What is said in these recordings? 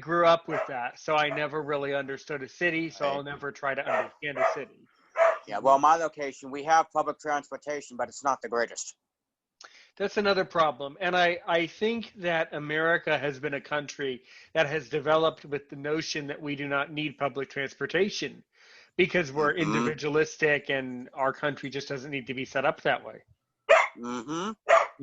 grew up with that, so I never really understood a city, so Right. I'll never try to understand a city. Yeah. Mhm. Well, my location, we have public transportation, but it's not the greatest. That's another problem. And I think that America has been a country that has developed with the notion that we do not need public transportation because we're Mm-hmm. individualistic and our country just doesn't need to be set up that way. Mm-hmm.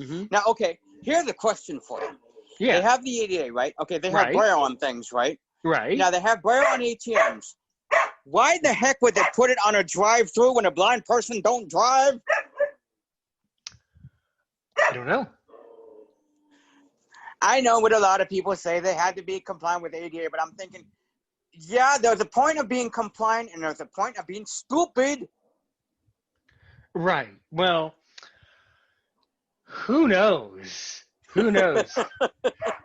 Hmm. Now, okay, here's a question for you. They Yeah, have the ADA, right? Okay, they have right, Braille on things, right? right. Now, they have Braille on ATMs. Why the heck would they put it on a drive-through when a blind person don't drive? I don't know. I know what a lot of people say, they had to be compliant with ADA, but I'm thinking, yeah, there's a point of being compliant and there's a point of being stupid. Right. Well, who knows? Who knows?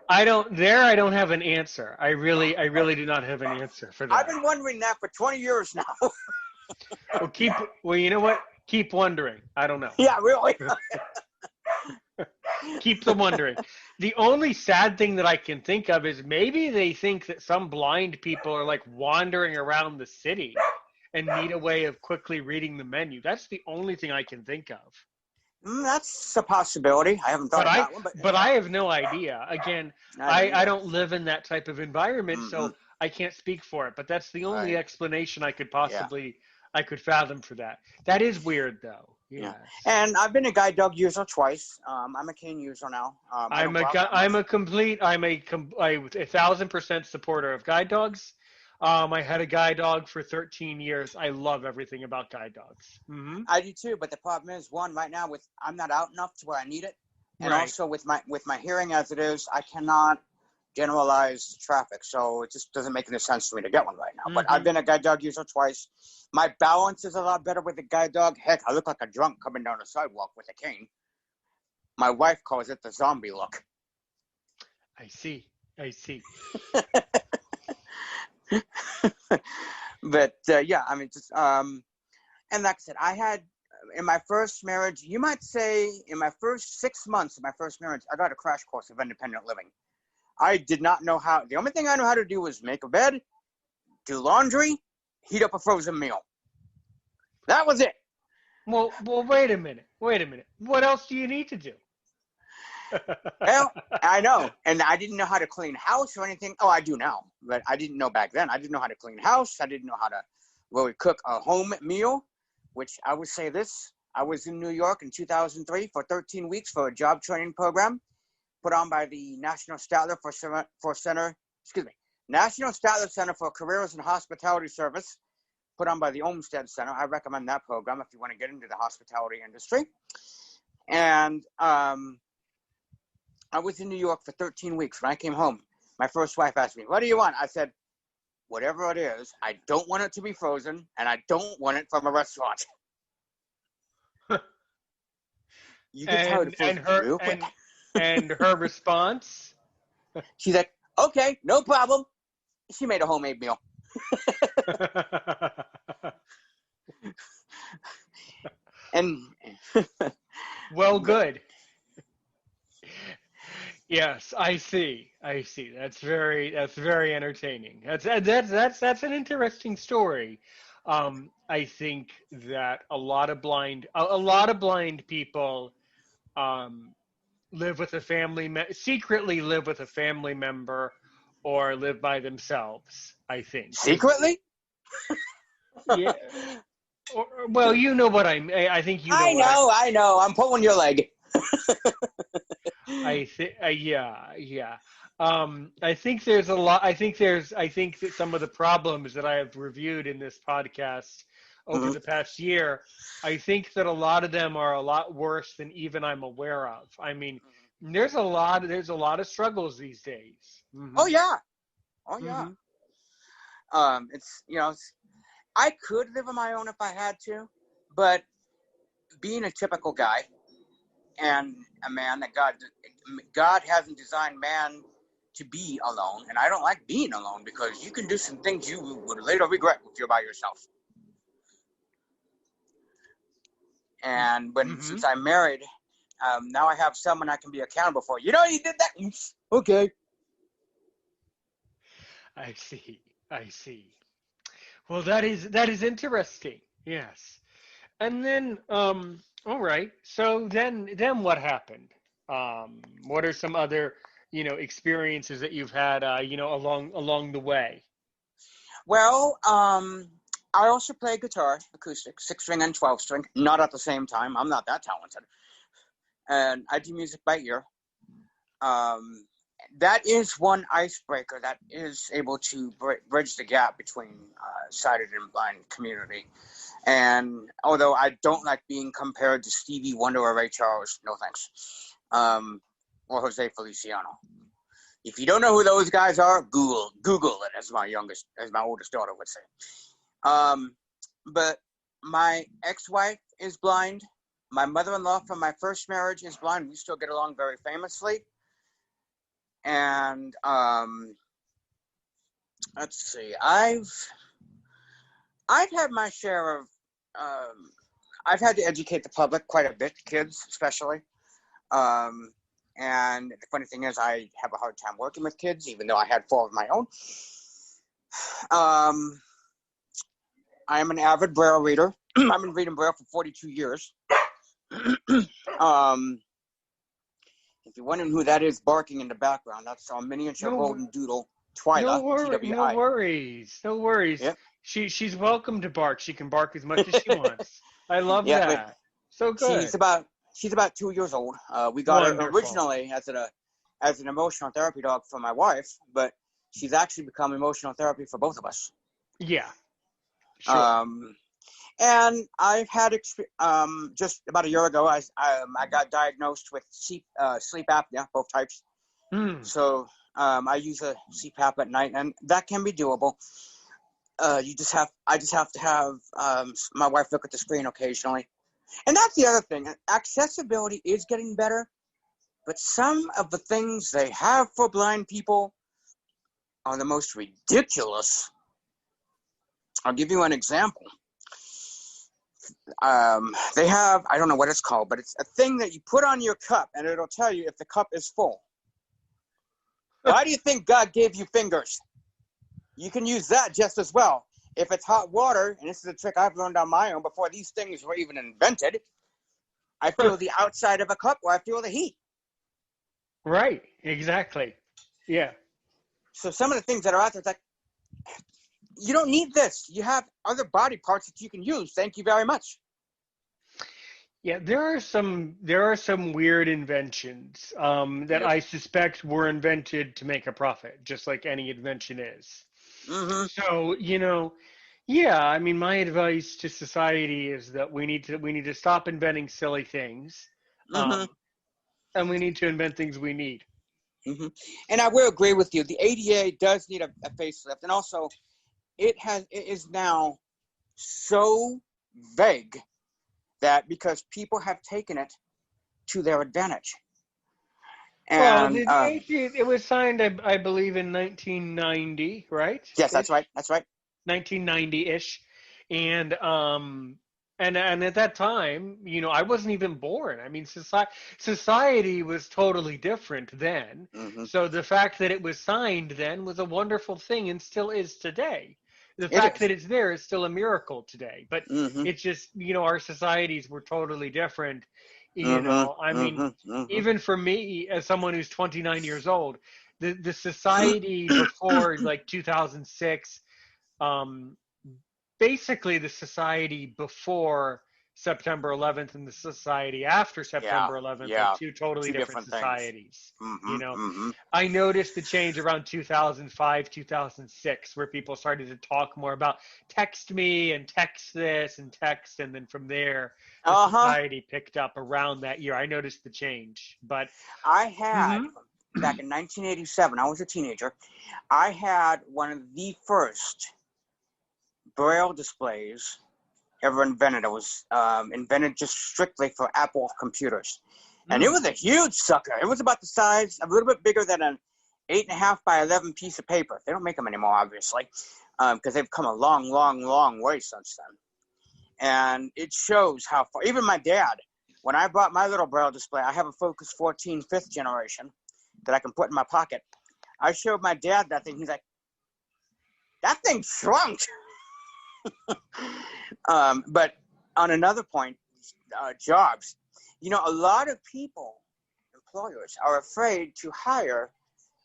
I don't have an answer. I really do not have an answer for I've that. been wondering that for 20 years now. Well, you know what? Keep wondering. I don't know. Yeah, really. Keep them wondering. The only sad thing that I can think of is maybe they think that some blind people are like wandering around the city and need a way of quickly reading the menu. That's the only thing I can think of. That's a possibility. I haven't thought But of I that one, but but I have no idea. Again, I don't I either. don't live in that type of environment, Mm-hmm. so I can't speak for it. But that's the only Right. explanation Yeah. I could fathom for that. That is weird though. Yeah. Yes. And I've been a guide dog user twice. I'm a cane user now. I don't bark that much. I'm a 1,000% supporter of guide dogs. I had a guide dog for 13 years. I love everything about guide dogs. Hmm. I do too, but the problem is, one, right now with I'm not out enough to where I need it, and Right. also with my hearing as it is, I cannot generalize traffic, so it just doesn't make any sense for me to get one right now. But I've Hmm. been a guide dog user twice. My balance is a lot better with a guide dog. Heck, I look like a drunk coming down the sidewalk with a cane. My wife calls it the zombie look. I see. I see. But yeah, I mean, just and like I said, I had in my first marriage, you might say, in my first 6 months of my first marriage, I got a crash course of independent living. I did not know how. The only thing I know how to do was make a bed, do laundry, heat up a frozen meal. That was it. Well, wait a minute. Wait a minute. What else do you need to do? Well, I know, and I didn't know how to clean house or anything. Oh, I do now, but I didn't know back then. I didn't know how to clean house. I didn't know how to really cook a home meal. Which I would say this: I was in New York in 2003 for 13 weeks for a job training program put on by the National Statler National Statler Center for Careers in Hospitality Service, put on by the Olmsted Center. I recommend that program if you want to get into the hospitality industry. And I was in New York for 13 weeks. When I came home, my first wife asked me, "What do you want?" I said, "Whatever it is, I don't want it to be frozen, and I don't want it from a restaurant." You get tired of and food real quick. and her response. She's like, "Okay, no problem." She made a homemade meal. And Well, good. Yes, I see. I see. That's very entertaining. That's an interesting story. I think that a lot of blind people um, secretly live with a family member or live by themselves. I think. secretly, Yeah. Well, you know what I think you know I what know, I know. I'm pulling your leg. I think, yeah, yeah. I think there's a lot. I think that some of the problems that I have reviewed in this podcast over Mhm. the past year, I think that a lot of them are a lot worse than even I'm aware of. I mean, there's a lot of struggles these days. Hmm. Oh yeah, oh yeah. Hmm. I could live on my own if I had to, but being a typical guy and a man that God hasn't designed man to be alone, and I don't like being alone because you can do some things you would later regret if you're by yourself. And Hmm. since I'm married, now I have someone I can be accountable for. You know, you did that. Oops. Okay. I see. I see. Well, that is interesting. Yes. And then, all right. So then what happened? What are some other, experiences that you've had, along the way? Well, I also play guitar, acoustic, 6 string and 12 string. Not at the same time. I'm not that talented. And I do music by ear. Um, that is one icebreaker that is able to bridge the gap between sighted and blind community. And although I don't like being compared to Stevie Wonder or Ray Charles, no thanks, or Jose Feliciano. If you don't know who those guys are, Google it, as my oldest daughter would say. But my ex-wife is blind. My mother-in-law from my first marriage is blind. We still get along very famously. And let's see, I've had my share of. I've had to educate the public quite a bit, kids especially. And the funny thing is, I have a hard time working with kids, even though I had 4 of my own. I am an avid Braille reader. I've been reading Braille for 42 years. If you're wondering who that is barking in the background, that's our miniature golden doodle, Twyla, No TWI. worries. No worries. Yep. She's welcome to bark. She can bark as much as she wants. I love Yeah, that. So good. She's about 2 years old. We got her Wonderful. originally as an emotional therapy dog for my wife, but she's actually become emotional therapy for both of us. Yeah. Sure. And I've had just about a year ago, I got diagnosed with sleep apnea, both types. So I use a CPAP at night, and that can be doable. I just have to have my wife look at the screen occasionally. And that's the other thing. Accessibility is getting better, but some of the things they have for blind people are the most ridiculous. I'll give you an example. They have, I don't know what it's called, but it's a thing that you put on your cup, and it'll tell you if the cup is full. Why do you think God gave you fingers? You can use that just as well. If it's hot water, and this is a trick I've learned on my own before these things were even invented, I feel the outside of a cup where I feel the heat. Right. Exactly. Yeah. So some of the things that are out there, it's like, you don't need this. You have other body parts that you can use. Thank you very much. Yeah, there are some weird inventions that I suspect were invented to make a profit, just like any invention is. Mm-hmm. So, yeah, I mean, my advice to society is that we need to stop inventing silly things, and we need to invent things we need. Mm-hmm. And I will agree with you. The ADA does need a facelift, and also it is now so vague that because people have taken it to their advantage. And Well, the ADA, it was signed, I believe, in 1990, right? Yes, that's right. 1990-ish, and at that time, I wasn't even born. I mean, society was totally different then. Mm-hmm. So the fact that it was signed then was a wonderful thing, and still is today. The fact that it's there is still a miracle today. But it's just, our societies were totally different. I mean, even for me, as someone who's 29 years old, the society before like 2006, basically the society before September 11th and the society after September 11th are two totally different societies. I noticed the change around 2005, 2006, where people started to talk more about text me and text this and text, and then from there, the society picked up around that year. I noticed the change, but I had back in 1987. I was a teenager. I had one of the first Braille displays ever invented. It was invented just strictly for Apple computers. And it was a huge sucker. It was about the size, a little bit bigger than an 8.5 by 11 piece of paper. They don't make them anymore, obviously, because they've come a long, long, long way since then. And it shows how far, even my dad, when I bought my little Braille display, I have a Focus 14 5th generation that I can put in my pocket. I showed my dad that thing. He's like, that thing shrunk. But on another point, jobs, a lot of people, employers, are afraid to hire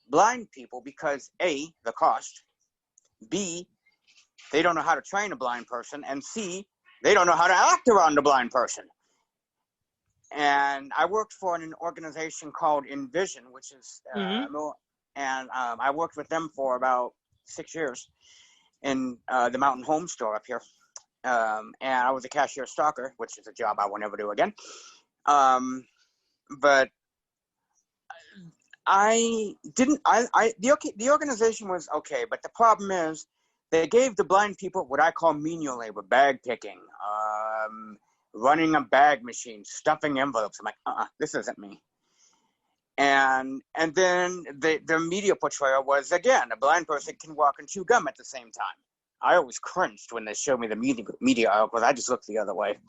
blind people because A, the cost, B, they don't know how to train a blind person, and C, they don't know how to act around a blind person. And I worked for an organization called Envision, which is, I worked with them for about 6 years in the Mountain Home store up here. And I was a cashier stalker, which is a job I will never do again. But the organization was okay, but the problem is they gave the blind people what I call menial labor, bag picking, running a bag machine, stuffing envelopes. I'm like, this isn't me. And then the media portrayal was, again, a blind person can walk and chew gum at the same time. I always cringed when they showed me the media articles. I just looked the other way.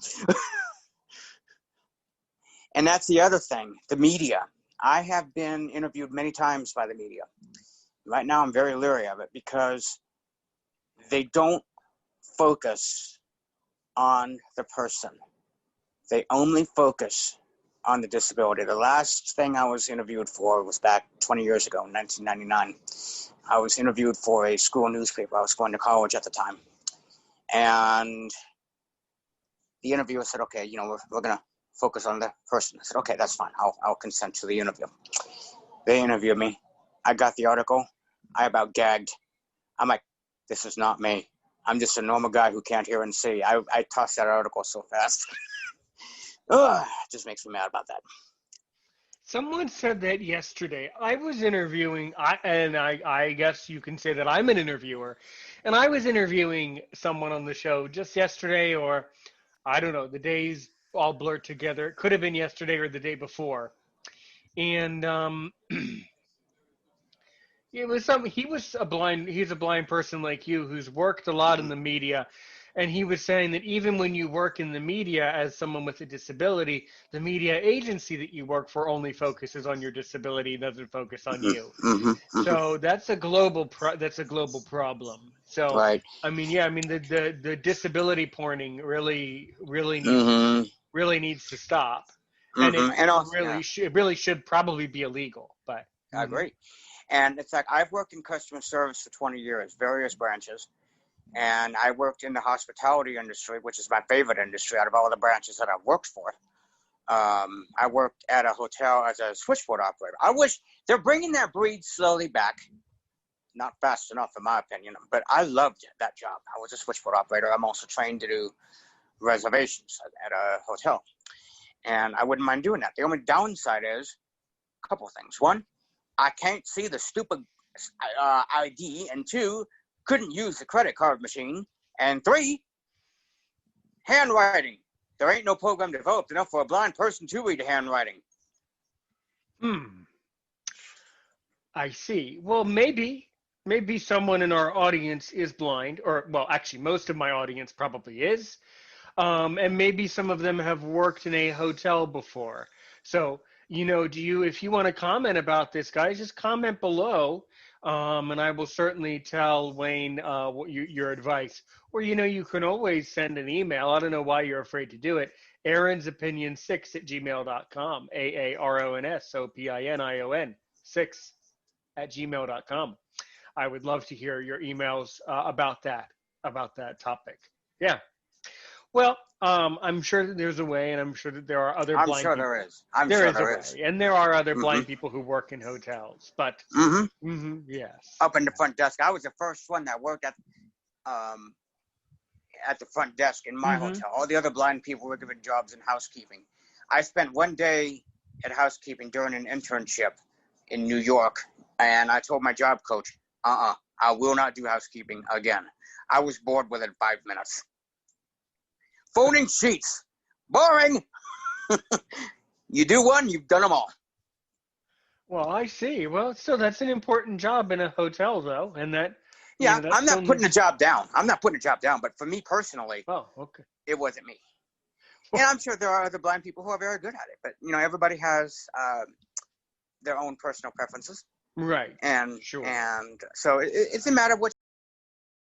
And that's the other thing, the media. I have been interviewed many times by the media. Right now, I'm very leery of it because they don't focus on the person. They only focus on the disability. The last thing I was interviewed for was back 20 years ago, in 1999. I was interviewed for a school newspaper. I was going to college at the time. And the interviewer said, okay, we're going to focus on the person. I said, okay, that's fine. I'll consent to the interview. They interviewed me. I got the article. I about gagged. I'm like, this is not me. I'm just a normal guy who can't hear and see. I tossed that article so fast. Ugh, it just makes me mad about that. Someone said that yesterday. I was interviewing, I guess you can say that I'm an interviewer, and I was interviewing someone on the show just yesterday, or I don't know, the days all blurred together. It could have been yesterday or the day before. And it was he's a blind person like you who's worked a lot in the media. And he was saying that even when you work in the media as someone with a disability, the media agency that you work for only focuses on your disability, doesn't focus on you. So that's a global problem. So right. The disability porning really needs to stop, and it really should probably be illegal. But I agree. And it's like I've worked in customer service for 20 years, various branches. And I worked in the hospitality industry, which is my favorite industry out of all the branches that I've worked for. I worked at a hotel as a switchboard operator. I wish they're bringing that breed slowly back. Not fast enough, in my opinion, but I loved that job. I was a switchboard operator. I'm also trained to do reservations at a hotel. And I wouldn't mind doing that. The only downside is a couple of things. One, I can't see the stupid ID. And two, couldn't use the credit card machine. And three, handwriting. There ain't no program developed enough for a blind person to read handwriting. I see. Well, maybe someone in our audience is blind, or, well, actually, most of my audience probably is. And maybe some of them have worked in a hotel before. So, if you want to comment about this, guys, just comment below. And I will certainly tell Wayne your advice. Or, you can always send an email. I don't know why you're afraid to do it. aaronsopinion6@gmail.com. AARONSOPINION 6@gmail.com. I would love to hear your emails about that topic. Yeah. Well, I'm sure that there's a way, and I'm sure that there are other blind people. I'm sure there is. I'm sure there is. And there are other blind people who work in hotels, but yes. Up in the front desk. I was the first one that worked at the front desk in my hotel. All the other blind people were given jobs in housekeeping. I spent one day at housekeeping during an internship in New York, and I told my job coach, I will not do housekeeping again. I was bored within 5 minutes. Folding sheets. Boring. You do one, you've done them all. Well, I see. Well, so that's an important job in a hotel, though, and that. Yeah, I'm not putting a job down. But for me personally, it wasn't me. And I'm sure there are other blind people who are very good at it. But everybody has their own personal preferences. Right. And sure. And so it's a matter of what